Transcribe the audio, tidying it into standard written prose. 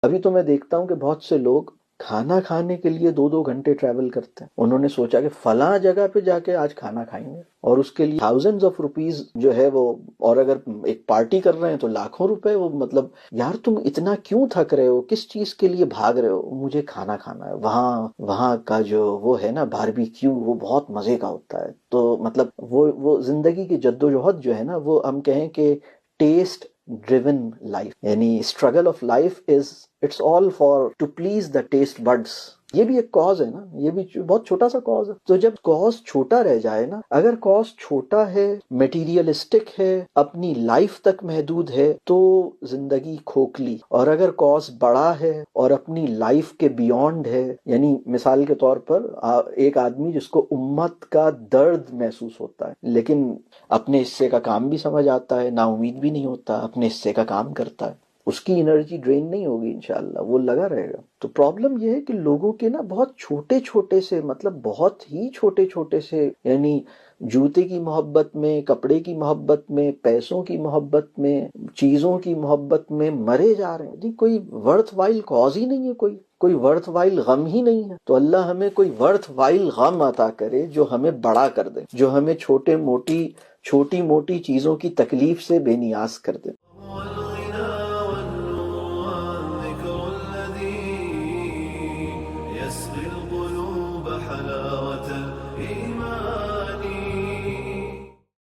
ابھی تو میں دیکھتا ہوں کہ بہت سے لوگ کھانا کھانے کے لیے 2-2 گھنٹے ٹریول کرتے ہیں. انہوں نے سوچا کہ فلاں جگہ پہ جا کے آج کھانا کھائیں گے، اور اس کے لیے تھاؤزنڈز آف روپیز جو ہے وہ، اور اگر ایک پارٹی کر رہے ہیں تو لاکھوں روپے. وہ مطلب یار تم اتنا کیوں تھک رہے ہو، کس چیز کے لیے بھاگ رہے ہو؟ مجھے کھانا کھانا ہے. وہاں کا جو وہ ہے نا باربیکیو، وہ بہت مزے کا ہوتا ہے. تو مطلب وہ زندگی کی جدوجہد جو ہے نا، وہ ہم کہیں کہ ٹیسٹ ڈریون لائف، یعنی struggle of life is it's all for to please the taste buds. یہ بھی ایک کاز ہے نا، یہ بھی بہت چھوٹا سا کاز ہے. تو جب کاز چھوٹا رہ جائے نا، اگر کاز چھوٹا ہے، میٹیریلسٹک ہے، اپنی لائف تک محدود ہے، تو زندگی کھوکھلی. اور اگر کاز بڑا ہے اور اپنی لائف کے بیونڈ ہے، یعنی مثال کے طور پر ایک آدمی جس کو امت کا درد محسوس ہوتا ہے لیکن اپنے حصے کا کام بھی سمجھ آتا ہے، نا امید بھی نہیں ہوتا، اپنے حصے کا کام کرتا ہے، اس کی انرجی ڈرین نہیں ہوگی انشاءاللہ، وہ لگا رہے گا. تو پرابلم یہ ہے کہ لوگوں کے نا بہت چھوٹے چھوٹے سے، مطلب بہت ہی چھوٹے چھوٹے سے، یعنی جوتے کی محبت میں، کپڑے کی محبت میں، پیسوں کی محبت میں، چیزوں کی محبت میں مرے جا رہے ہیں. جی کوئی ورتھ وائل کاز ہی نہیں ہے، کوئی ورتھ وائل غم ہی نہیں ہے. تو اللہ ہمیں کوئی ورتھ وائل غم عطا کرے جو ہمیں بڑا کر دے، جو ہمیں چھوٹی موٹی چیزوں کی تکلیف سے بے نیاز کر دے.